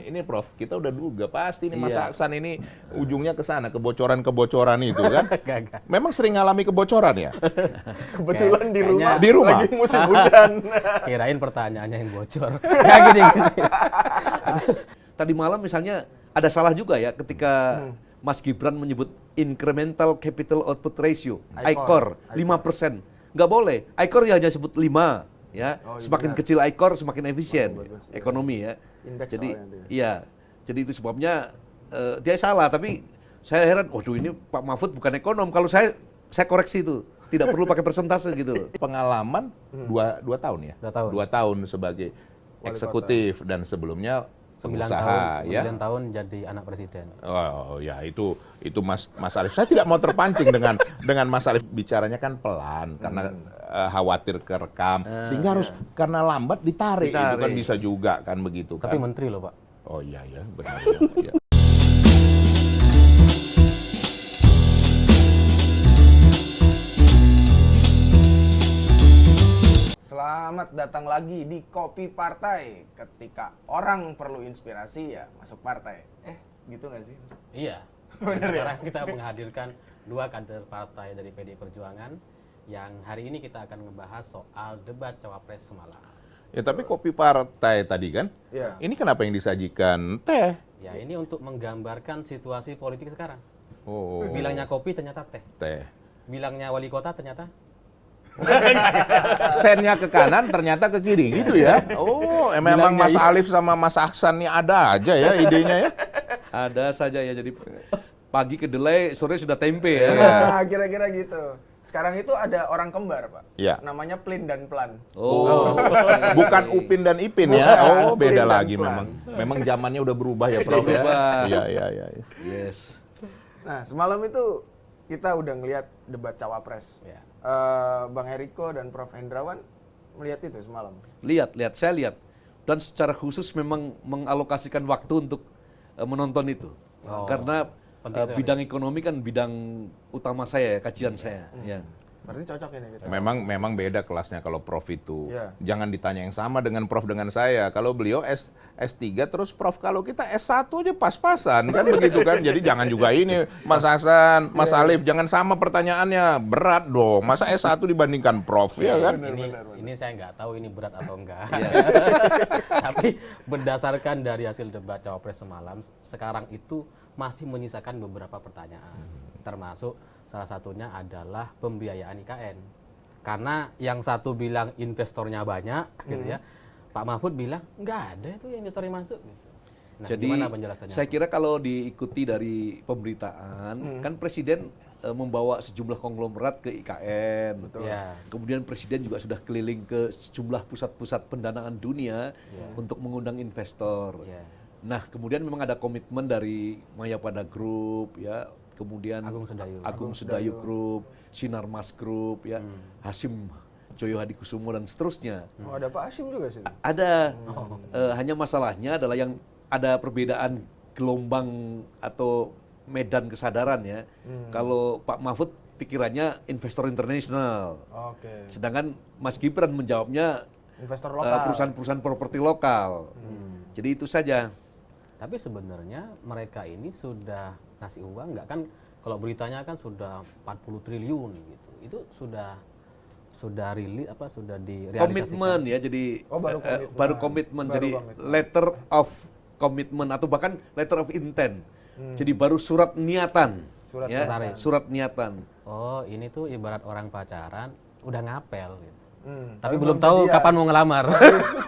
Ini Prof, kita udah duga pasti nih Mas Iya. Aksan ini ujungnya ke sana, kebocoran-kebocoran itu kan. Gak. Memang sering ngalami kebocoran ya? Kebetulan di rumah, Di rumah? lagi musim hujan. Kirain pertanyaannya yang bocor. Gak gini. Tadi malam misalnya ada salah juga ya ketika Mas Gibran menyebut incremental capital output ratio, ICOR, 5%. Nggak boleh, ICOR ya hanya sebut 5. Ya, Oh, iya semakin benar. kecil ICOR semakin efisien Bagus, iya. ekonomi ya. Indeks Jadi soalnya dia. iya, jadi itu sebabnya dia salah. Tapi saya heran, waduh ini Pak Mahfud bukan ekonom. Kalau saya koreksi itu, tidak perlu pakai persentase gitu loh. Pengalaman dua tahun ya? 2 tahun. 2 tahun sebagai eksekutif dan sebelumnya 9 pengusaha tahun, ya. 9 tahun jadi anak presiden. Oh ya itu Mas Alif. Saya tidak mau terpancing dengan Mas Alif, bicaranya kan pelan karena khawatir kerekam sehingga harus karena lambat ditarik. Itu kan Ditarik. bisa juga kan begitu kan. Tapi menteri loh Pak. Oh iya ya benar ya. Selamat datang lagi di Kopi Partai. Ketika orang perlu inspirasi ya masuk partai. Gitu nggak sih? Iya. Sekarang kita menghadirkan 2 kader partai dari PDI Perjuangan yang hari ini kita akan ngebahas soal debat cawapres semalam. Ya tapi kopi partai tadi kan. Iya. Ini kenapa yang disajikan teh? Ya ini untuk menggambarkan situasi politik sekarang. Oh. Bilangnya kopi ternyata teh. Teh. Bilangnya wali kota ternyata Sennya ke kanan ternyata ke kiri gitu ya. Oh, memang Mas Alif sama Mas Aksan nih ada aja ya idenya ya. Ada saja ya, jadi pagi kedelai, sore sudah tempe ya. Nah, kira-kira gitu. Sekarang itu ada orang kembar, Pak. Iya. Namanya Plin dan Plan. Oh, Bukan Upin dan Ipin ya. Bukan, Oh, beda Upin dan lagi Plan. memang. Memang zamannya udah berubah ya, Prof ya. berubah. Iya. yes. Nah, semalam itu kita udah ngelihat debat cawapres. ya. Bang Eriko dan Prof Hendrawan melihat itu semalam. Lihat, saya lihat. Dan secara khusus memang mengalokasikan waktu untuk menonton itu. Oh, Karena penting sekali. bidang ekonomi kan bidang utama saya, kajian saya. Ya. Berarti cocok ini kita. Memang beda kelasnya kalau Prof itu. Iya. Jangan ditanya yang sama dengan Prof dengan saya. Kalau beliau S3 terus Prof, kalau kita S1 aja pas-pasan kan begitu kan. Jadi jangan juga ini Mas Aksan, Mas Alif jangan sama pertanyaannya. Berat dong. Masa S1 dibandingkan Prof ya kan? Ini saya nggak tahu ini berat atau enggak. Tapi berdasarkan dari hasil debat cawapres semalam, sekarang itu masih menyisakan beberapa pertanyaan. Termasuk salah satunya adalah pembiayaan IKN. Karena yang satu bilang investornya banyak, gitu ya. Pak Mahfud bilang nggak ada itu yang investornya masuk. Gitu. Nah, Jadi gimana penjelasannya? saya kira kalau diikuti dari pemberitaan, kan Presiden membawa sejumlah konglomerat ke IKN. Ya. Kemudian Presiden juga sudah keliling ke sejumlah pusat-pusat pendanaan dunia untuk mengundang investor. Ya. Nah, kemudian memang ada komitmen dari Mayapada Group, ya, kemudian Agung Sedayu. Sedayu Group, Sinarmas Group, ya, Hasim Joyo Hadikusumo dan seterusnya. Oh, ada Pak Hashim juga sih. Ada, hanya masalahnya adalah yang ada perbedaan gelombang atau medan kesadaran ya. Kalau Pak Mahfud pikirannya investor internasional, Oke. sedangkan Mas Gibran menjawabnya Investor lokal. perusahaan-perusahaan properti lokal. Jadi itu saja. Tapi sebenarnya mereka ini sudah ngasih uang nggak kan? Kalau beritanya kan sudah 40 triliun gitu. Itu sudah direalisasikan. Komitmen ya, jadi Oh, baru komitmen. baru komitmen. Baru Jadi komitmen. letter of commitment atau bahkan letter of intent. Jadi baru surat niatan. Surat ya, tertarik. surat niatan. Oh, ini tuh ibarat orang pacaran udah ngapel gitu. Hmm, Tapi belum tahu jadian. kapan mau ngelamar.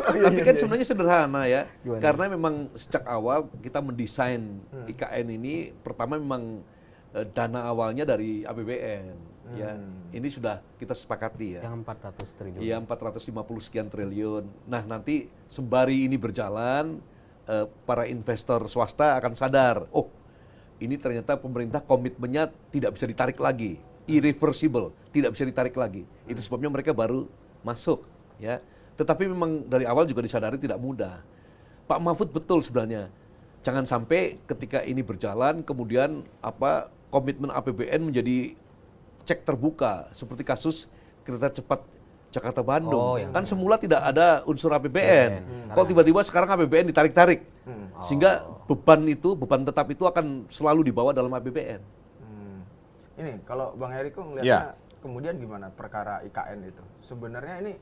Tapi kan sebenarnya sederhana ya, karena memang sejak awal kita mendesain IKN ini, pertama memang dana awalnya dari APBN, ya. Ini sudah kita sepakati ya. Yang 400 triliun. Iya, 450 sekian triliun. Nah, nanti sembari ini berjalan, para investor swasta akan sadar, oh, ini ternyata pemerintah komitmennya tidak bisa ditarik lagi, irreversible, tidak bisa ditarik lagi. Itu sebabnya mereka baru masuk, ya. Tetapi memang dari awal juga disadari tidak mudah. Pak Mahfud betul sebenarnya. Jangan sampai ketika ini berjalan kemudian komitmen APBN menjadi cek terbuka seperti kasus kereta cepat Jakarta Bandung. Oh, yang Kan semula tidak ada unsur APBN. Kok tiba-tiba sekarang APBN ditarik-tarik. Sehingga beban tetap itu akan selalu dibawa dalam APBN. Ini kalau Bang Eriko ngelihatnya Ya. kemudian gimana perkara IKN itu? Sebenarnya ini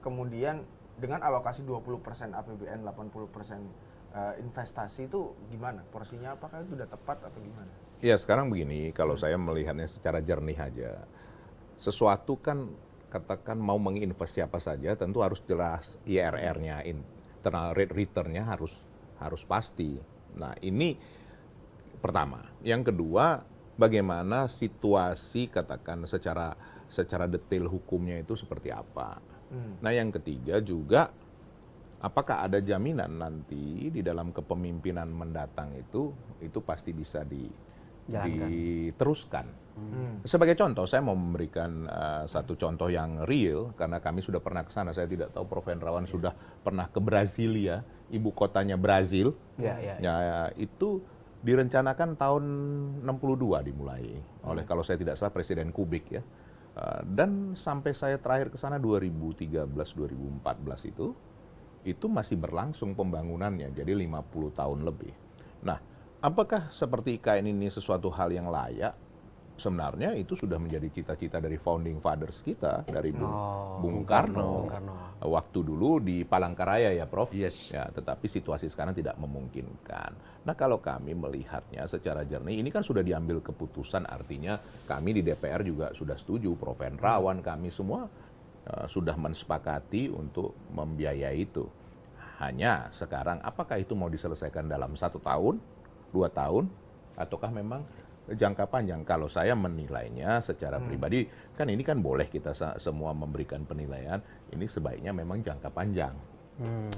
kemudian dengan alokasi 20% APBN, 80% investasi itu gimana? Porsinya apakah itu sudah tepat atau gimana? Ya sekarang begini, kalau saya melihatnya secara jernih aja, sesuatu kan katakan mau menginvest siapa saja tentu harus jelas IRR-nya, internal rate return-nya harus pasti. Nah ini pertama. Yang kedua, bagaimana situasi katakan secara detail hukumnya itu seperti apa. Nah yang ketiga juga, apakah ada jaminan nanti di dalam kepemimpinan mendatang itu pasti bisa diteruskan. Sebagai contoh, saya mau memberikan satu contoh yang real, karena kami sudah pernah ke sana. Saya tidak tahu Prof. Hendrawan sudah pernah ke Brasilia, ibu kotanya Brazil. Ya, itu direncanakan tahun 62 dimulai oleh, kalau saya tidak salah, Presiden Kubik ya. Dan sampai saya terakhir ke sana 2013-2014 itu masih berlangsung pembangunannya, jadi 50 tahun lebih. Nah, apakah seperti IKN ini sesuatu hal yang layak? Sebenarnya itu sudah menjadi cita-cita dari founding fathers kita, dari Bung Karno. Waktu dulu di Palangkaraya ya Prof. Yes. Ya, tetapi situasi sekarang tidak memungkinkan. Nah kalau kami melihatnya secara jernih, ini kan sudah diambil keputusan, artinya kami di DPR juga sudah setuju, Prof. Hendrawan, kami semua sudah mensepakati untuk membiayai itu. Hanya sekarang apakah itu mau diselesaikan dalam 1 tahun, 2 tahun, ataukah memang jangka panjang? Kalau saya menilainya secara pribadi, kan ini kan boleh kita semua memberikan penilaian, ini sebaiknya memang jangka panjang.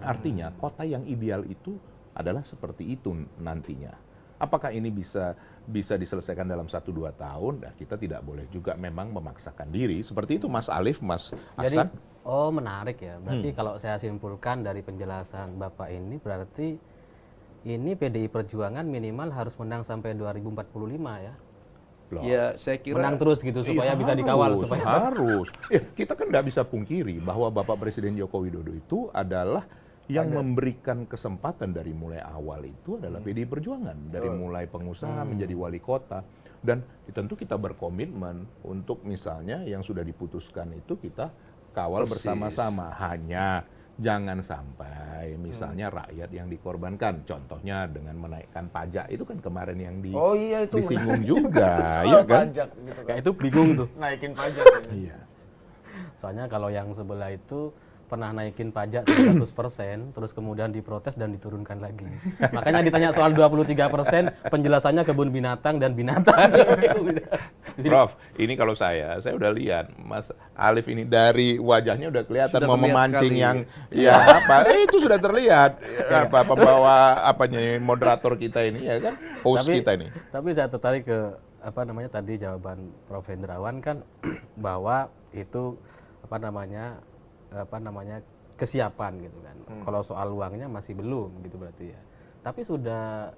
Artinya kota yang ideal itu adalah seperti itu nantinya. Apakah ini bisa diselesaikan dalam 1-2 tahun? Nah, kita tidak boleh juga memang memaksakan diri. Seperti itu Mas Alif, Mas Ahsan. Jadi, menarik ya. Berarti kalau saya simpulkan dari penjelasan Bapak ini, berarti ini PDI Perjuangan minimal harus menang sampai 2045 ya. Loh. Ya, saya kira Menang terus gitu supaya Iya, bisa dikawal supaya harus. Kita kan nggak bisa pungkiri bahwa Bapak Presiden Joko Widodo itu adalah yang memberikan kesempatan dari mulai awal itu adalah PDI Perjuangan, dari mulai pengusaha menjadi wali kota, dan tentu kita berkomitmen untuk misalnya yang sudah diputuskan itu kita kawal bersama-sama. Hanya jangan sampai misalnya rakyat yang dikorbankan, contohnya dengan menaikkan pajak, itu kan kemarin yang disinggung juga, ya kan? Pajak gitu kan. kayak itu bingung tuh. Naikin pajak ini. Iya. Soalnya kalau yang sebelah itu pernah naikin pajak 300%, terus kemudian diprotes dan diturunkan lagi. Makanya ditanya soal 23%, penjelasannya kebun binatang dan binatang. Prof, ini kalau saya udah lihat Mas Alif ini dari wajahnya udah kelihatan Sudah mau terlihat memancing sekali. yang itu sudah terlihat apa pembawa moderator kita ini ya kan, host kita ini. Tapi saya tertarik ke tadi jawaban Prof. Hendrawan kan bahwa itu kesiapan gitu kan. Kalau soal uangnya masih belum gitu berarti ya. Tapi sudah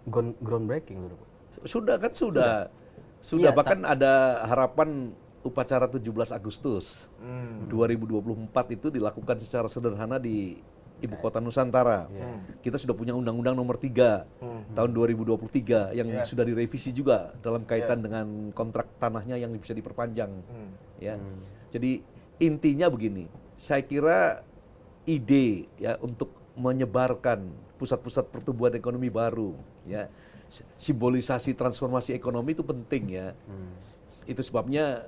groundbreaking dulu. Sudah Iya, bahkan ada harapan upacara 17 Agustus 2024 itu dilakukan secara sederhana di Ibu Kota Nusantara. Kita sudah punya Undang-Undang Nomor 3 tahun 2023 yang sudah direvisi juga dalam kaitan dengan kontrak tanahnya yang bisa diperpanjang. Ya. Jadi intinya begini, saya kira ide ya untuk menyebarkan pusat-pusat pertumbuhan ekonomi baru, ya simbolisasi transformasi ekonomi itu penting ya. Itu sebabnya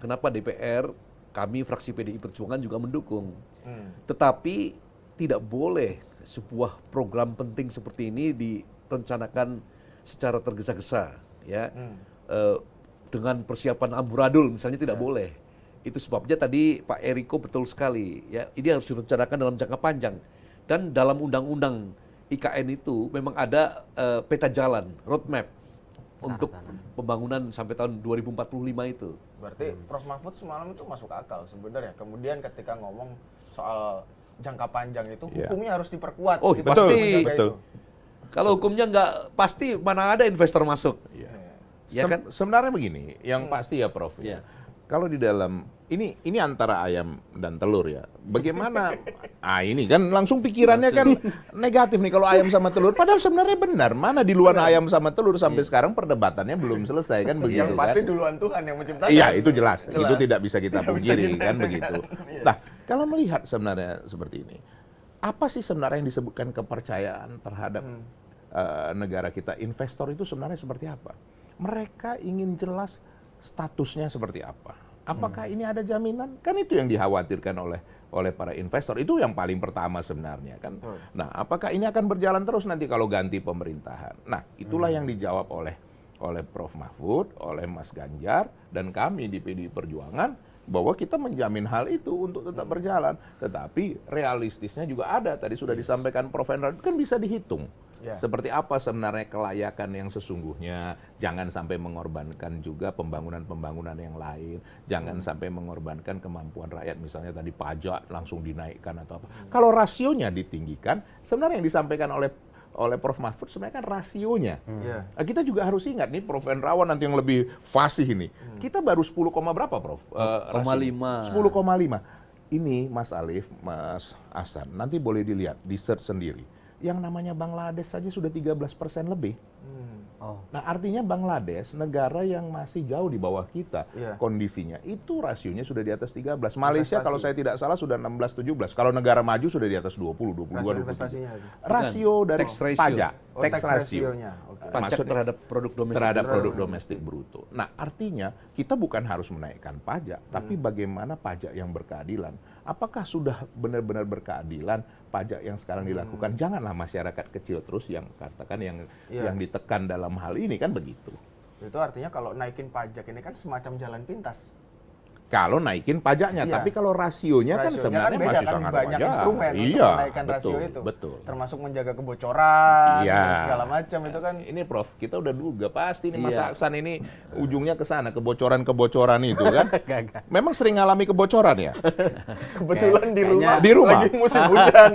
kenapa DPR, kami fraksi PDI Perjuangan juga mendukung. Tetapi tidak boleh sebuah program penting seperti ini direncanakan secara tergesa-gesa, ya. Dengan persiapan amburadul misalnya tidak boleh. Itu sebabnya tadi Pak Eriko betul sekali, ya. Ini harus direncanakan dalam jangka panjang. Dan dalam undang-undang IKN itu memang ada peta jalan, roadmap untuk pembangunan sampai tahun 2045 itu. Berarti Prof. Mahfud semalam itu masuk akal sebenarnya. Kemudian ketika ngomong soal jangka panjang itu, hukumnya harus diperkuat. Oh, gitu, pasti. menjaga Betul. itu. Kalau hukumnya nggak pasti, mana ada investor masuk. Ya kan? Sebenarnya begini, yang pasti ya Prof. Iya. Kalau di dalam ini antara ayam dan telur ya. Bagaimana? Ini kan langsung pikirannya kan negatif nih kalau ayam sama telur. Padahal sebenarnya benar. Mana di luar ayam sama telur sampai sekarang perdebatannya belum selesai kan begitu Yang kan? pasti duluan Tuhan yang menciptakan. Iya, itu jelas. Itu Jelas. tidak bisa kita Tidak bisa pungkiri kita- kan begitu. Nah, kalau melihat sebenarnya seperti ini, apa sih sebenarnya yang disebutkan kepercayaan terhadap negara kita? Investor itu sebenarnya seperti apa? Mereka ingin jelas statusnya seperti apa. Apakah ini ada jaminan? Kan itu yang dikhawatirkan oleh para investor. Itu yang paling pertama sebenarnya kan. Nah, apakah ini akan berjalan terus nanti kalau ganti pemerintahan? Nah, itulah yang dijawab oleh Prof. Mahfud, oleh Mas Ganjar, dan kami di PDI Perjuangan, bahwa kita menjamin hal itu untuk tetap berjalan. Tetapi realistisnya juga ada. Tadi sudah disampaikan Prof. Hendra, kan bisa dihitung. Ya. Seperti apa sebenarnya kelayakan yang sesungguhnya. Jangan sampai mengorbankan juga pembangunan-pembangunan yang lain. Jangan sampai mengorbankan kemampuan rakyat. Misalnya tadi pajak langsung dinaikkan atau apa. Kalau rasionya ditinggikan, sebenarnya yang disampaikan oleh Prof. Mahfud sebenarnya kan rasionya. Iya. Nah, kita juga harus ingat nih Prof. Hendrawan nanti yang lebih fasih ini. Kita baru 10, berapa Prof? 10,5. 10,5. Ini Mas Alif, Mas Hasan, nanti boleh dilihat, di search sendiri. Yang namanya Bangladesh saja sudah 13% lebih. Oh, Nah, artinya Bangladesh negara yang masih jauh di bawah kita Iya. kondisinya. Itu rasionya sudah di atas 13. Malaysia Investasi. kalau saya tidak salah sudah 16, 17. Kalau negara maju sudah di atas 20, 22, Rasio 23. investasinya itu. Rasio dari Tax ratio. pajak, Oh, tax tax ratio. rasionya. Oke. Pajak Maksudnya- terhadap produk domestik. terhadap produk domestik bruto. Nah, artinya kita bukan harus menaikkan pajak, tapi bagaimana pajak yang berkeadilan. Apakah sudah benar-benar berkeadilan pajak yang sekarang dilakukan? Janganlah masyarakat kecil terus yang katakan Iya. yang ditekan dalam hal ini kan begitu. Itu artinya kalau naikin pajak ini kan semacam jalan pintas. Kalau naikin pajaknya, Iya. tapi kalau rasionya kan Rasionya sebenarnya beda masih kan, sangat banyak wajar. instrumen untuk Iya, menaikkan rasio betul, itu. betul. Termasuk menjaga kebocoran Iya. dan segala macam itu kan. Ini Prof, kita udah duga pasti nih Mas Iya. Aksan ini ujungnya ke sana, kebocoran-kebocoran itu kan. Gagal. Memang sering ngalami kebocoran ya? Kebetulan di Kayaknya- rumah, Di rumah? lagi musim hujan.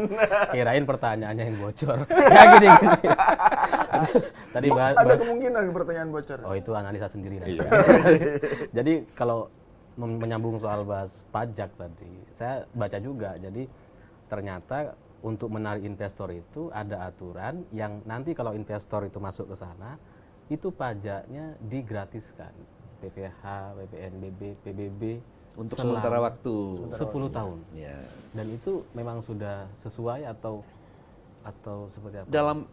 Kirain pertanyaannya yang bocor. Ya gini. Tadi bahas, Ada kemungkinan pertanyaan bocor. oh itu analisa sendiri nanti. Iya. Jadi kalau menyambung soal bahas pajak tadi, saya baca juga. Jadi ternyata untuk menarik investor itu ada aturan yang nanti kalau investor itu masuk ke sana, itu pajaknya digratiskan. PPH, PPNBB, PBB Untuk selama sementara waktu. 10 tahun. Ya. Dan itu memang sudah sesuai atau seperti apa? Dalam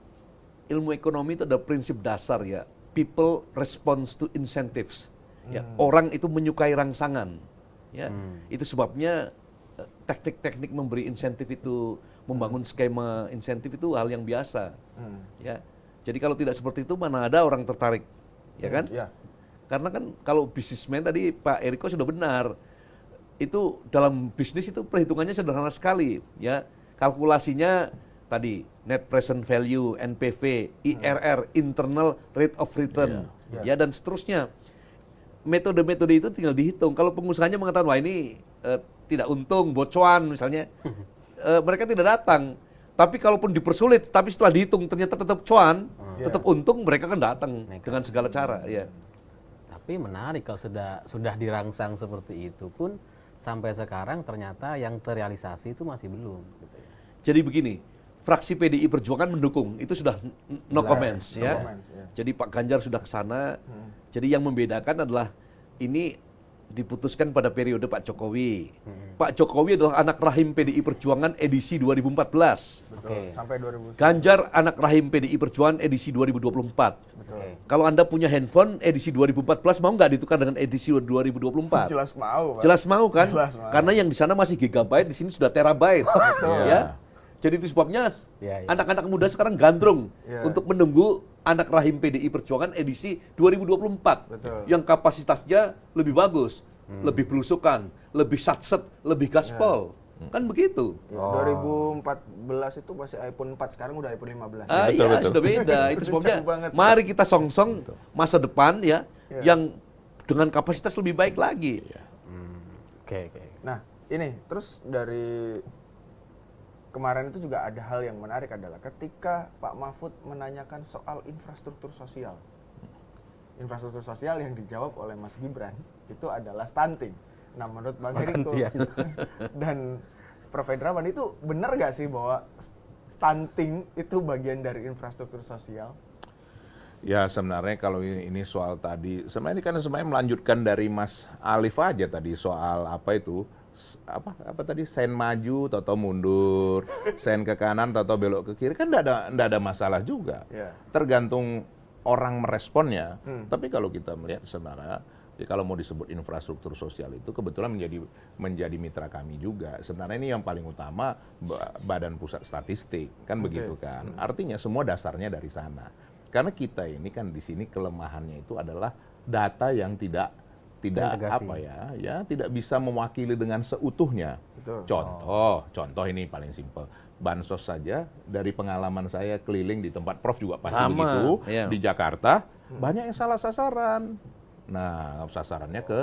ilmu ekonomi itu ada prinsip dasar ya, people response to incentives. Ya, orang itu menyukai rangsangan. Ya, itu sebabnya teknik-teknik memberi insentif itu, membangun skema insentif itu hal yang biasa. Ya, jadi kalau tidak seperti itu mana ada orang tertarik, ya kan? Iya. Karena kan kalau bisnismen tadi Pak Eriko sudah benar, itu dalam bisnis itu perhitungannya sederhana sekali, ya. Kalkulasinya tadi net present value, NPV, IRR, internal rate of return, Iya. ya dan seterusnya. Metode-metode itu tinggal dihitung. Kalau pengusahanya mengatakan wah ini tidak untung, bocuan misalnya, mereka tidak datang. Tapi kalaupun dipersulit, tapi setelah dihitung ternyata tetap cuan, tetap untung, mereka kan datang dengan segala cara, ya. Tapi menarik kalau sudah dirangsang seperti itu pun sampai sekarang ternyata yang terrealisasi itu masih belum. Gitu ya. Jadi begini, fraksi PDI Perjuangan mendukung, itu sudah no comments no ya. comments, ya. Jadi Pak Ganjar sudah ke sana. Jadi yang membedakan adalah ini diputuskan pada periode Pak Jokowi. Pak Jokowi adalah anak rahim PDI Perjuangan edisi 2014. Betul. Oke. Sampai 2000. Ganjar anak rahim PDI Perjuangan edisi 2024. Betul. Kalau Anda punya handphone edisi 2014 mau nggak ditukar dengan edisi 2024? Jelas mau, Pak. Jelas mau kan? Jelas mau. Karena yang di sana masih gigabyte, di sini sudah terabyte. Ya. Jadi itu sebabnya Ya, ya. anak-anak muda sekarang gandrung Ya. untuk menunggu anak rahim PDI Perjuangan edisi 2024. Betul. Yang kapasitasnya lebih bagus, lebih belusukan, lebih satset, lebih gaspol. Kan begitu. Ya, 2014 itu masih iPhone 4, sekarang udah iPhone 15. Ah, betul, iya, betul. sudah beda. Itu Udah sebabnya jauh banget. mari kita songsong masa depan ya, Ya. yang dengan kapasitas lebih baik lagi. Oke, oke. Nah, ini terus dari kemarin itu juga ada hal yang menarik adalah ketika Pak Mahfud menanyakan soal infrastruktur sosial. Infrastruktur sosial yang dijawab oleh Mas Gibran itu adalah stunting. Nah, menurut Bang Makan Eriko siang. dan Prof. Hendrawan itu benar nggak sih bahwa stunting itu bagian dari infrastruktur sosial? Ya sebenarnya kalau ini soal tadi, sebenarnya ini kan sebenarnya melanjutkan dari Mas Alif aja tadi soal apa itu, apa tadi, sen maju atau mundur, sen ke kanan atau belok ke kiri, kan nggak ada masalah juga. Ya. Tergantung orang meresponnya. Tapi kalau kita melihat sebenarnya, ya kalau mau disebut infrastruktur sosial itu kebetulan menjadi mitra kami juga. Sebenarnya ini yang paling utama Badan Pusat Statistik, kan begitu kan. Artinya semua dasarnya dari sana. Karena kita ini kan di sini kelemahannya itu adalah data yang tidak Integrasi. tidak bisa mewakili dengan seutuhnya. Betul. Contoh ini paling simpel. Bansos saja dari pengalaman saya keliling di tempat Prof juga pasti Sama, begitu, iya. di Jakarta banyak yang salah sasaran. Nah, sasarannya ke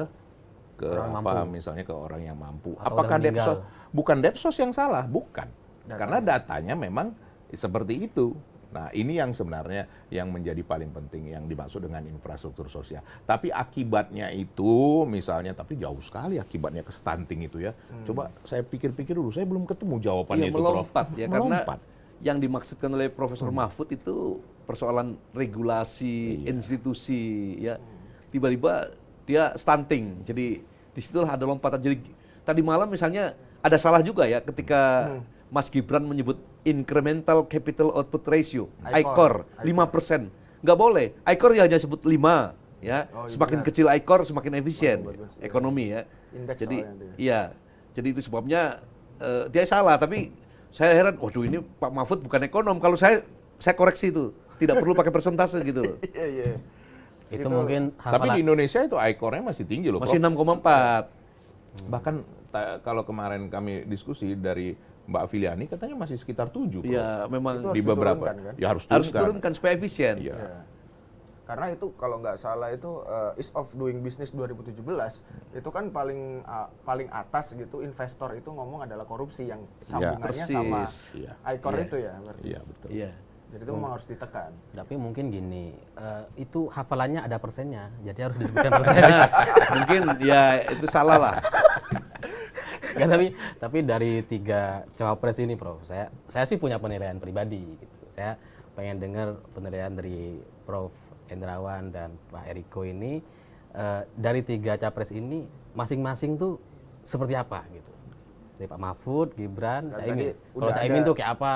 Orang apa mampu. misalnya ke orang yang mampu. Atau Apakah udah meninggal. bukan Depsos yang salah? Bukan. Karena datanya memang seperti itu. Nah, ini yang sebenarnya yang menjadi paling penting yang dimaksud dengan infrastruktur sosial. Tapi akibatnya itu misalnya, tapi jauh sekali akibatnya ke stunting itu ya. Coba saya pikir-pikir dulu, saya belum ketemu jawabannya itu, Prof. melompat ya, Melompat. karena yang dimaksudkan oleh Profesor Mahfud itu persoalan regulasi, institusi, ya. Tiba-tiba dia stunting, jadi disitulah ada lompatan. Jadi tadi malam misalnya ada salah juga ya ketika Mas Gibran menyebut incremental capital output ratio, ICOR, 5%. Nggak boleh, ICOR ya hanya sebut 5, ya. Oh, iya Semakin benar. kecil ICOR semakin efisien Bagus, iya. ekonomi ya. Indeks Jadi soalnya dia. iya, jadi itu sebabnya dia salah. Tapi saya heran, waduh ini Pak Mahfud bukan ekonom. Kalau saya koreksi itu, tidak perlu pakai persentase gitu loh. Iya, iya. Itu mungkin Tapi di hafalan. Indonesia itu ICOR-nya masih tinggi loh, Masih Prof. 6,4. Bahkan kalau kemarin kami diskusi dari Mbak Filiani katanya masih sekitar 7, Prof. Ya memang Itu Di harus beberapa. diturunkan, kan? Ya harus harus turunkan. turunkan supaya efisien. Iya. Ya. Karena itu kalau nggak salah itu Ease of Doing Business 2017 itu kan paling atas gitu investor itu ngomong adalah korupsi yang sambungannya sama persis. Iya. ICOR Iya. itu ya berarti. Iya, betul. Iya. Jadi itu memang harus ditekan. Tapi mungkin gini, itu hafalannya ada persennya, jadi harus disebutkan persennya. Mungkin ya itu salah lah. Nggak, tapi dari 3 cawapres ini, Prof, saya sih punya penilaian pribadi. Gitu. Saya pengen dengar penilaian dari Prof. Hendrawan dan Pak Eriko ini dari 3 capres ini masing-masing tuh seperti apa gitu. Dari Pak Mahfud, Gibran, Dan Caimin. tadi Kalau udah Caimin ada- tuh kayak apa?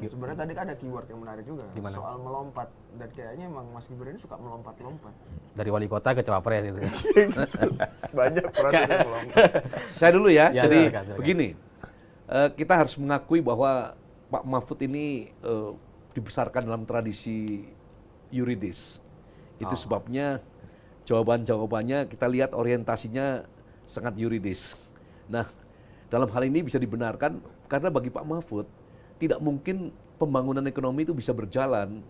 Sebenarnya tadi kan ada keyword yang menarik juga Gimana? soal melompat dan kayaknya emang Mas Gibran ini suka melompat-lompat. Dari wali kota ke cawapres gitu. Banyak proses yang melompat. Saya dulu ya. Ya, Jadi silakan. begini, kita harus mengakui bahwa Pak Mahfud ini dibesarkan dalam tradisi yuridis. Itu sebabnya jawaban-jawabannya kita lihat orientasinya sangat yuridis. Nah, dalam hal ini bisa dibenarkan karena bagi Pak Mahfud tidak mungkin pembangunan ekonomi itu bisa berjalan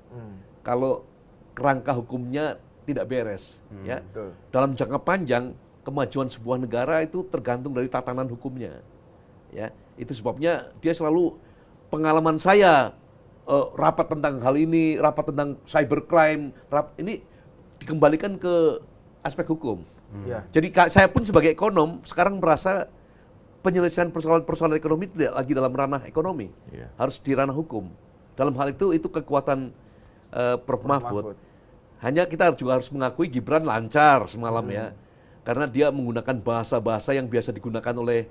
kalau kerangka hukumnya tidak beres, ya. Betul. Dalam jangka panjang kemajuan sebuah negara itu tergantung dari tatanan hukumnya, ya. Itu sebabnya dia selalu, pengalaman saya rapat tentang hal ini, rapat tentang cybercrime, ini dikembalikan ke aspek hukum. Ya. Jadi saya pun sebagai ekonom sekarang merasa penyelesaian persoalan-persoalan ekonomi tidak lagi dalam ranah ekonomi, Iya. harus di ranah hukum. Dalam hal itu kekuatan Prof. Mahfud. Mahfud. Hanya kita juga harus mengakui Gibran lancar semalam ya, karena dia menggunakan bahasa-bahasa yang biasa digunakan oleh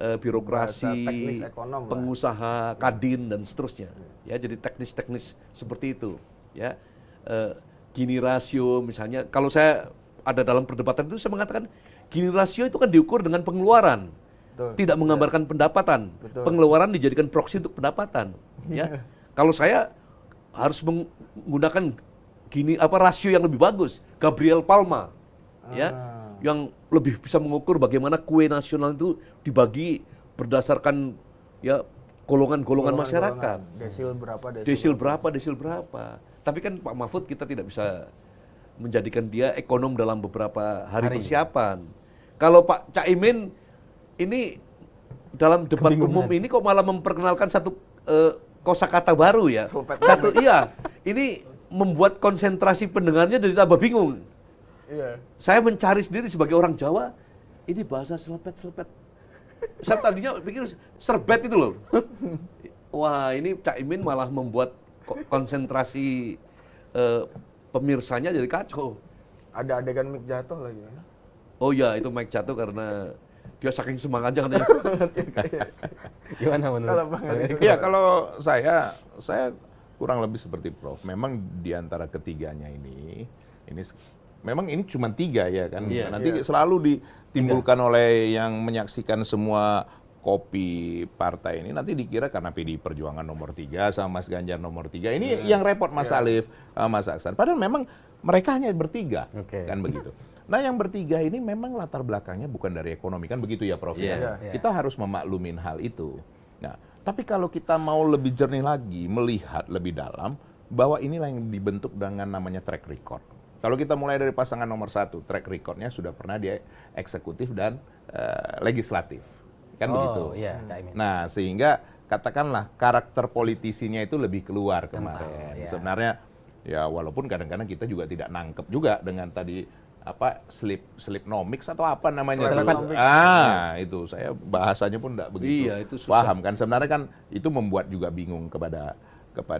birokrasi, Bahasa teknis ekonom lah. pengusaha, kadin dan seterusnya. Ya, jadi teknis-teknis seperti itu. Ya, Gini rasio misalnya, kalau saya ada dalam perdebatan itu saya mengatakan Gini rasio itu kan diukur dengan pengeluaran, Betul. tidak menggambarkan pendapatan. Betul. Pengeluaran dijadikan proksi untuk pendapatan. Ya, kalau saya harus menggunakan rasio yang lebih bagus, Gabriel Palma, ya, yang lebih bisa mengukur bagaimana kue nasional itu dibagi berdasarkan ya golongan-golongan masyarakat. Desil berapa, Desil berapa. Tapi kan Pak Mahfud kita tidak bisa menjadikan dia ekonom dalam beberapa hari persiapan. Kalau Pak Caimin ini dalam debat umum ini kok malah memperkenalkan satu kosakata baru ya. Satu ini membuat konsentrasi pendengarnya jadi tambah bingung. Iya. Saya mencari sendiri sebagai orang Jawa, ini bahasa selepet-selepet. Saya tadinya pikir serbet itu loh. Wah, ini Cak Imin malah membuat konsentrasi pemirsanya jadi kacau. Ada adegan mic jatuh lagi. Oh ya, itu mic jatuh karena dia saking semangatnya katanya. Gimana menurut Kalau Bang Eriko? Iya, kalau saya kurang lebih seperti Prof. Memang di antara ketiganya ini memang ini cuma 3 ya kan. Iya. Nanti selalu ditimbulkan oleh yang menyaksikan semua kopi partai ini nanti dikira karena PDI Perjuangan nomor 3 sama Mas Ganjar nomor 3. Ini yang repot Mas Alif, Mas Aksan. Padahal memang mereka hanya bertiga, Oke. kan begitu. Nah yang bertiga ini memang latar belakangnya bukan dari ekonomi, kan begitu ya Prof? Iya. Ya? Kita harus memaklumin hal itu. Nah, tapi kalau kita mau lebih jernih lagi, melihat lebih dalam, bahwa inilah yang dibentuk dengan namanya track record. Kalau kita mulai dari pasangan nomor 1, track recordnya sudah pernah di eksekutif dan legislatif. Kan begitu. Iya, Cak Imin. Nah, sehingga katakanlah karakter politisinya itu lebih keluar kemarin. iya. Sebenarnya ya walaupun kadang-kadang kita juga tidak nangkep juga dengan tadi apa slipnomics atau apa namanya itu. Itu saya bahasanya pun tidak begitu Iya, itu susah. paham kan. Sebenarnya kan itu membuat juga bingung kepada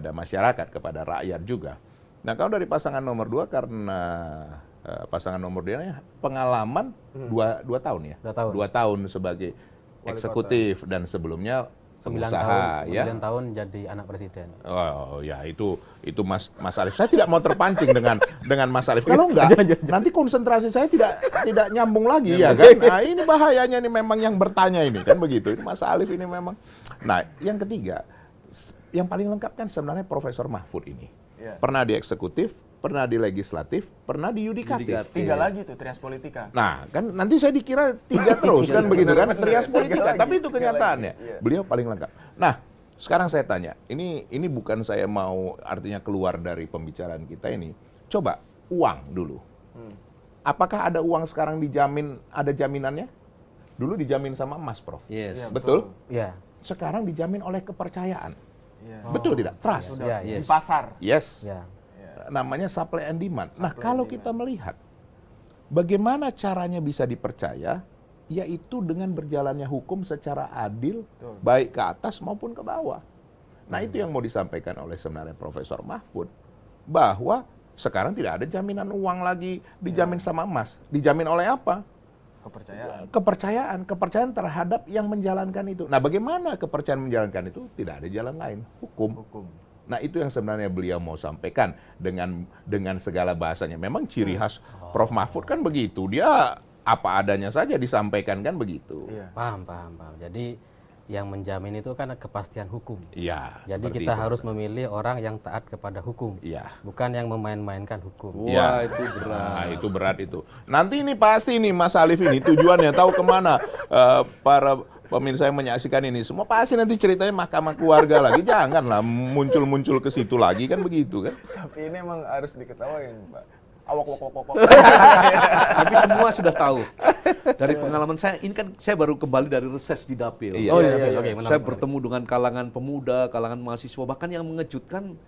masyarakat, kepada rakyat juga. Nah, kalau dari pasangan nomor 2 karena pasangan nomor 2 nya pengalaman 2 tahun ya. 2 tahun. 2 tahun sebagai eksekutif dan sebelumnya 9 pengusaha tahun, ya. 9 tahun jadi anak presiden. Oh ya itu Mas Alif. Saya tidak mau terpancing dengan Mas Alif. Kalau enggak nanti konsentrasi saya tidak nyambung lagi ya kan. Nah, ini bahayanya nih memang yang bertanya ini kan begitu. Ini Mas Alif ini memang. Nah, yang ketiga yang paling lengkap kan sebenarnya Profesor Mahfud ini. Iya. Pernah di eksekutif, pernah di legislatif, pernah di yudikatif. 3 lagi tuh trias politika. Nah, kan nanti saya dikira 3 terus kan begitu kan, trias politika. lagi, Tapi itu 3 kenyataannya. lagi, iya. Beliau paling lengkap. Nah, sekarang saya tanya, ini bukan saya mau artinya keluar dari pembicaraan kita ini. Coba uang dulu. Apakah ada uang sekarang dijamin, ada jaminannya? Dulu dijamin sama emas, Prof. Yes. Iya, Betul? Iya. Sekarang dijamin oleh kepercayaan. Iya. Betul tidak? Trust. Udah Iya, di yes. pasar. Yes. Iya. Namanya supply and demand. Nah, kalau kita melihat bagaimana caranya bisa dipercaya, yaitu dengan berjalannya hukum secara adil, baik ke atas maupun ke bawah. Nah, itu yang mau disampaikan oleh sebenarnya Profesor Mahfud, bahwa sekarang tidak ada jaminan uang lagi dijamin sama emas. Dijamin oleh apa? Kepercayaan. Kepercayaan terhadap yang menjalankan itu. Nah, bagaimana kepercayaan menjalankan itu? Tidak ada jalan lain, hukum. Nah, itu yang sebenarnya beliau mau sampaikan dengan segala bahasanya. Memang ciri khas Prof Mahfud kan begitu. Dia apa adanya saja disampaikan kan begitu. Iya. Paham. Jadi yang menjamin itu kan kepastian hukum. Iya. Jadi seperti kita itu, harus Mas. memilih orang yang taat kepada hukum. Iya. Bukan yang memain-mainkan hukum. Wah, Ya. itu berat. Nah, itu berat itu. Nanti ini pasti nih Mas Alif ini tujuannya tahu kemana para pemirsa yang menyaksikan ini semua pasti nanti ceritanya mahkamah keluarga lagi. Janganlah muncul-muncul ke situ lagi kan begitu kan. Tapi ini emang harus diketawain, Pak. Awak. Tapi semua sudah tahu. Dari pengalaman saya, ini kan saya baru kembali dari reses di Dapil. Iya. Oh Iya, iya, iya, oke, iya. menarik, Saya menarik. bertemu dengan kalangan pemuda, kalangan mahasiswa, bahkan yang mengejutkan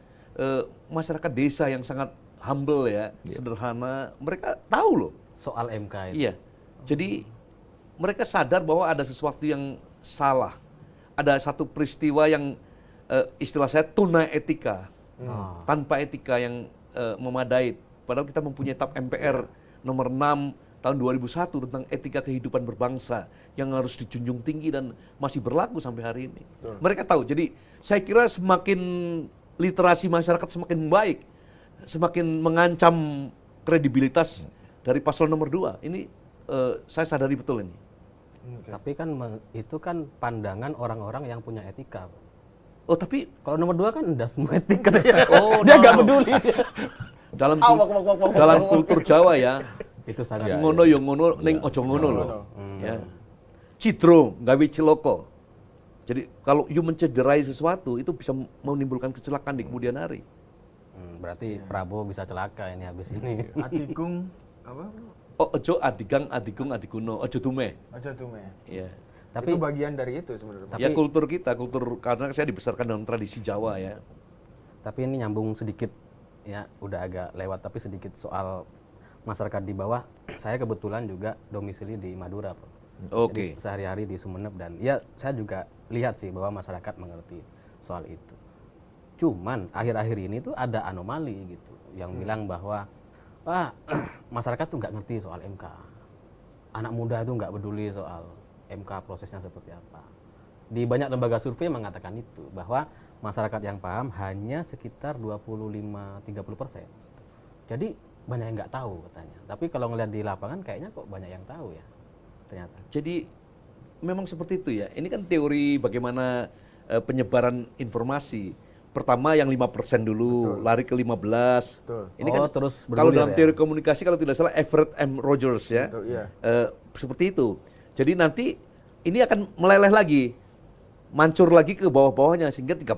masyarakat desa yang sangat humble ya, sederhana. Mereka tahu loh. Soal MK itu. Iya. Jadi mereka sadar bahwa ada sesuatu yang salah. Ada satu peristiwa yang istilah saya tuna etika. Oh. Tanpa etika yang memadai. Padahal kita mempunyai TAP MPR nomor 6 tahun 2001 tentang etika kehidupan berbangsa yang harus dijunjung tinggi dan masih berlaku sampai hari ini. Mereka tahu. Jadi saya kira semakin literasi masyarakat semakin baik, semakin mengancam kredibilitas dari paslon nomor 2. Ini saya sadari betul ini. Tapi kan itu kan pandangan orang-orang yang punya etika. Oh tapi Kalau nomor 2 kan udah semua etika dia. Oh, Dia nggak no. peduli. dalam Awak. dalam kultur Jawa ya, Itu sangat ngono yo ngono ning ojo ngono loh. Ya. Cidro gawe ciloko. Jadi kalau you mencederai sesuatu itu bisa menimbulkan kecelakaan di kemudian hari. Berarti Prabowo bisa celaka ini habis ini. Atikung apa? Oh, ojo adigang adikung adikuno, ojo tume. Aja tuh, Me. Ya. Tapi Itu bagian dari itu sebenarnya. Tapi- Ya kultur kita, karena saya dibesarkan dalam tradisi Jawa ya. Tapi ini nyambung sedikit, ya udah agak lewat, tapi sedikit soal masyarakat di bawah. Saya kebetulan juga domisili di Madura, Pak. Oke. Jadi sehari-hari di Sumeneb, dan ya saya juga lihat sih bahwa masyarakat mengerti soal itu. Cuman akhir-akhir ini tuh ada anomali gitu yang bilang bahwa masyarakat tuh nggak ngerti soal MK. Anak muda itu nggak peduli soal MK, prosesnya seperti apa. Di banyak lembaga survei mengatakan itu, bahwa masyarakat yang paham hanya sekitar 25-30%. Jadi banyak yang nggak tahu katanya. Tapi kalau ngelihat di lapangan kayaknya kok banyak yang tahu ya ternyata. Jadi memang seperti itu ya. Ini kan teori bagaimana penyebaran informasi. Pertama yang 5% dulu, lari ke 15. Betul. Ini kan terus kalau bergulir dalam ya? teori komunikasi kalau tidak salah Everett M. Rogers ya. Betul, iya. Seperti itu. Jadi nanti ini akan meleleh lagi. Mancur lagi ke bawah-bawahnya sehingga 30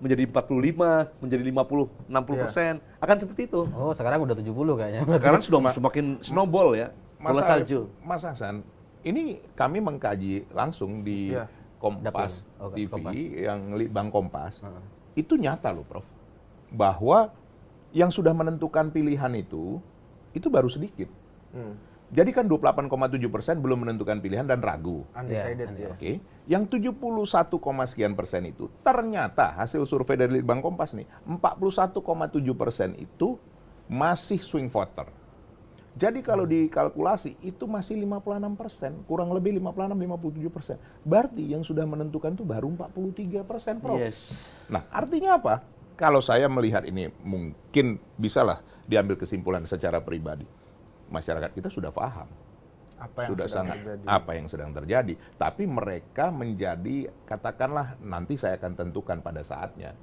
menjadi 45, menjadi 50, 60%. Akan seperti itu. Oh, sekarang udah 70 kayaknya. Sekarang sudah semakin snowball ya. Bola Mas salju. Mas Hasan, ini kami mengkaji langsung di Iya. Kompas Dapil. Oke, TV Kompas. yang Litbang Kompas. Itu nyata loh, Prof. Bahwa yang sudah menentukan pilihan itu baru sedikit. Jadi kan 28,7% belum menentukan pilihan dan ragu. Undecided Iya, ya. Oke, yang 71, sekian % itu ternyata hasil survei dari Litbang Kompas nih, 41,7% itu masih swing voter. Jadi kalau dikalkulasi itu masih 56%, kurang lebih 56-57%. Berarti yang sudah menentukan itu baru 43%, Prof. Yes. Nah, artinya apa? Kalau saya melihat ini mungkin bisalah diambil kesimpulan secara pribadi. Masyarakat kita sudah paham. Apa yang Sudah sedang sangat terjadi. apa yang sedang terjadi, tapi mereka menjadi, katakanlah nanti saya akan tentukan pada saatnya.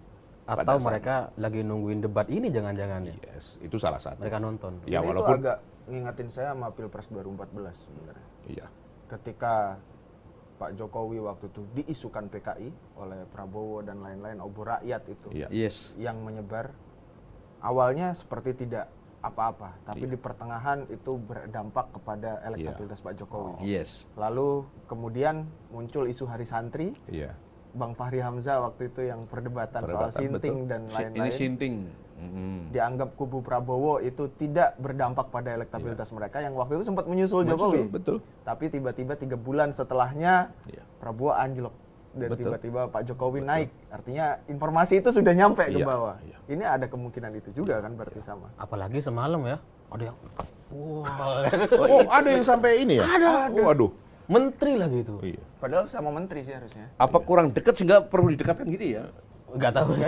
Atau mereka lagi nungguin debat ini jangan-jangan ya. Yes, itu salah satu. Mereka nonton. Ya, Ini walaupun itu agak ngingatin saya sama Pilpres 2014 sebenarnya. iya. Ketika Pak Jokowi waktu itu diisukan PKI oleh Prabowo dan lain-lain, obor rakyat itu Iya. Yes. yang menyebar, awalnya seperti tidak apa-apa, tapi Iya. di pertengahan itu berdampak kepada elektabilitas Pak Jokowi. Yes. Lalu kemudian muncul isu Hari Santri, Iya. Bang Fahri Hamzah waktu itu yang perdebatan soal Perdebatan, sinting betul. dan Ini lain-lain. sinting. Dianggap kubu Prabowo itu tidak berdampak pada elektabilitas mereka yang waktu itu sempat menyusul Jokowi. Betul. Tapi tiba-tiba 3 bulan setelahnya Iya. Prabowo anjlok dan Betul. tiba-tiba Pak Jokowi naik. Artinya informasi itu sudah nyampe ke Iya, bawah. iya. Ini ada kemungkinan itu juga kan berarti sama. Apalagi semalam ya, ada yang Oh, ada yang sampai ini ya? Ada. Waduh. menteri lagi itu. Iya. Padahal sama menteri sih harusnya. Apa kurang dekat sehingga perlu didekatkan gini ya? Nggak tahu.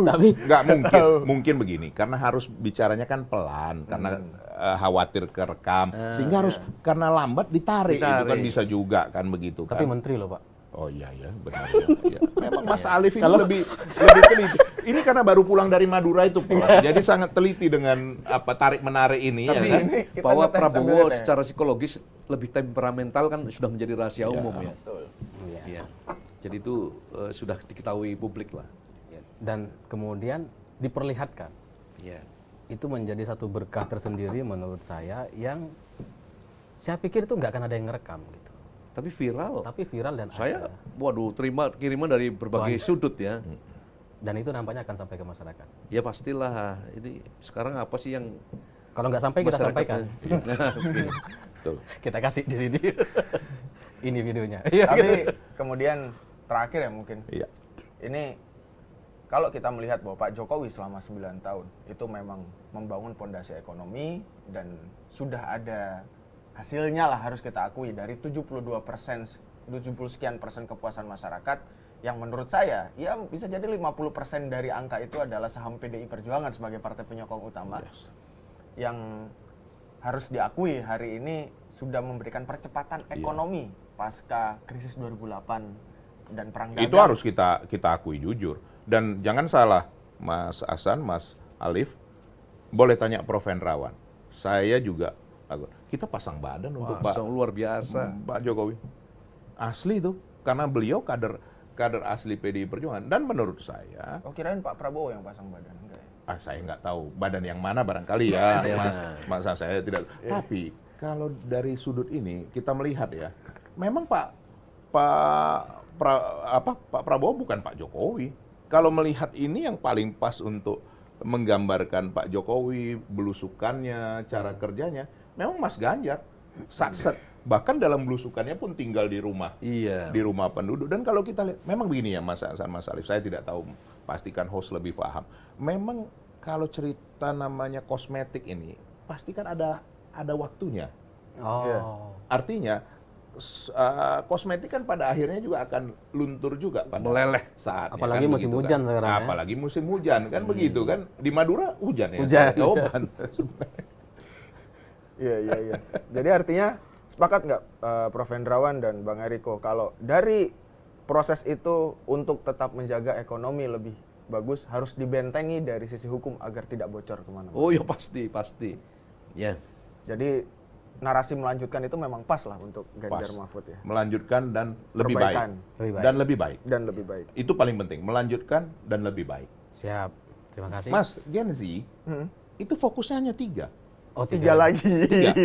Tapi Nggak mungkin, mungkin begini, karena harus bicaranya kan pelan, karena khawatir kerekam, sehingga harus karena lambat ditarik, itu kan Ditarik. bisa juga kan begitu kan. tapi menteri loh, Pak. Oh iya ya, benar ya. Iya. Memang Mas Alif ini lebih teliti. Ini karena baru pulang dari Madura itu, Prof. Jadi sangat teliti dengan apa tarik menarik ini. Tapi ya kan? Kita bahwa ngetes Prabowo sambil ngetes. secara psikologis lebih temperamental kan sudah menjadi rahasia umum ya. Betul. Iya. Jadi itu sudah diketahui publik lah. Dan kemudian diperlihatkan. Iya. Itu menjadi satu berkah tersendiri menurut saya, yang saya pikir itu nggak akan ada yang ngerekam gitu. Tapi viral. Tapi viral dan Saya, ada. waduh, terima kiriman dari berbagai Banyak. sudut ya. Dan itu nampaknya akan sampai ke masyarakat. Ya pastilah. Ini sekarang apa sih yang Kalau nggak sampai kita sampaikan. Betul. Kita kasih di sini. Ini videonya. Iya, gitu. Tapi kemudian terakhir ya mungkin. Iya. Ini kalau kita melihat bahwa Pak Jokowi selama 9 tahun itu memang membangun pondasi ekonomi dan sudah ada hasilnya lah, harus kita akui, dari 70 sekian persen kepuasan masyarakat, yang menurut saya ya bisa jadi 50% dari angka itu adalah saham PDI Perjuangan sebagai partai penyokong utama. Yes. Yang harus diakui hari ini sudah memberikan percepatan ekonomi pasca krisis 2008 dan perang dagang. Itu harus kita akui jujur. Dan jangan salah, Mas Hasan, Mas Alif, boleh tanya Prof. Hendrawan. Saya juga, kita pasang badan untuk Pasang luar biasa. Pak Jokowi. Asli itu, karena beliau kader asli PDI Perjuangan. Dan menurut saya, Oh, kirain Pak Prabowo yang pasang badan, enggak ya? saya nggak tahu badan yang mana barangkali ya, Mas saya tidak. Tapi kalau dari sudut ini kita melihat ya, memang Pak Prabowo bukan Pak Jokowi. Kalau melihat ini yang paling pas untuk menggambarkan Pak Jokowi, belusukannya, cara kerjanya, memang Mas Ganjar. Satset Bahkan dalam belusukannya pun tinggal di rumah. Iya. Di rumah penduduk. Dan kalau kita lihat, memang begini ya Mas Hasan, Mas Alif, saya tidak tahu, pastikan host lebih paham. Memang kalau cerita namanya kosmetik ini, pastikan ada waktunya. Oh. Iya. Artinya kosmetik kan pada akhirnya juga akan luntur juga pada Meleleh. saatnya. Apalagi kan musim begitu hujan kan. sekarang ya. Apalagi musim hujan kan begitu kan. Di Madura hujan ya. Hujan, Oh, hujan. pantes. Iya. Jadi artinya sepakat nggak Prof. Hendrawan dan Bang Eriko kalau dari proses itu untuk tetap menjaga ekonomi lebih bagus harus dibentengi dari sisi hukum agar tidak bocor kemana-mana. Oh ya pasti. Ya. Jadi narasi melanjutkan itu memang pas lah untuk Ganjar Pas. Mahfud ya. Melanjutkan dan lebih Perbaikan. baik. Lebih baik. Dan lebih baik. Dan lebih baik. Itu paling penting, melanjutkan dan lebih baik. Siap. Terima kasih. Mas, Gen Z, itu fokusnya hanya 3. Oh, Tiga lagi.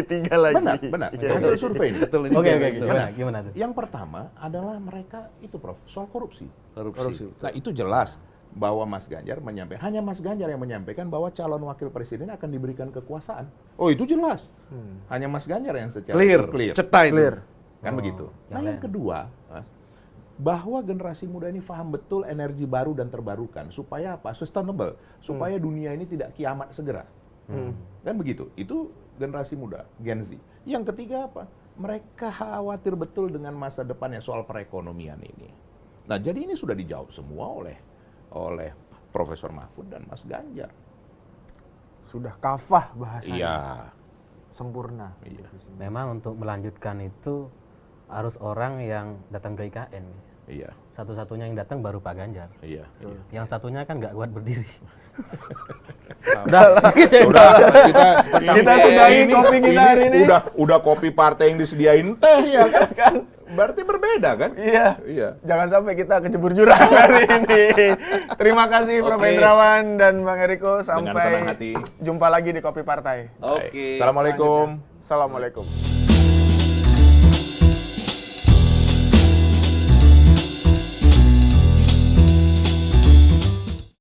Tiga lagi. Benar. Iya. Hasil survei ini. Betul ini. Oke. Betul. Gimana tuh? Yang pertama adalah mereka itu Prof, soal korupsi. Korupsi. Nah itu jelas bahwa Mas Ganjar menyampaikan, hanya Mas Ganjar yang menyampaikan bahwa calon wakil presiden akan diberikan kekuasaan. Oh itu jelas. Hanya Mas Ganjar yang secara Clear. Cetai. Clear. Kan begitu. Nah yang kedua, Mas, bahwa generasi muda ini paham betul energi baru dan terbarukan. Supaya apa? Sustainable. Supaya dunia ini tidak kiamat segera. Kan begitu. Itu generasi muda, Gen Z. Yang ketiga apa? Mereka khawatir betul dengan masa depannya soal perekonomian ini. Nah jadi ini sudah dijawab semua oleh Profesor Mahfud dan Mas Ganjar. Sudah kafah bahasanya. Iya. Sempurna. Iya. Memang untuk melanjutkan itu harus orang yang datang ke IKN. Iya. Satu-satunya yang datang baru Pak Ganjar. Iya. Yang satunya kan nggak kuat berdiri. Udah, Kita sudahi kopi kita hari ini. Udah kopi partai yang disediain teh ya kan? Berarti berbeda kan? Iya. Jangan sampai kita kecebur jurang hari ini. Terima kasih Prof. Hendrawan dan Bang Eriko. Dengan senang Sampai hati. jumpa lagi di Kopi Partai. Oke. Assalamualaikum. Assalamualaikum.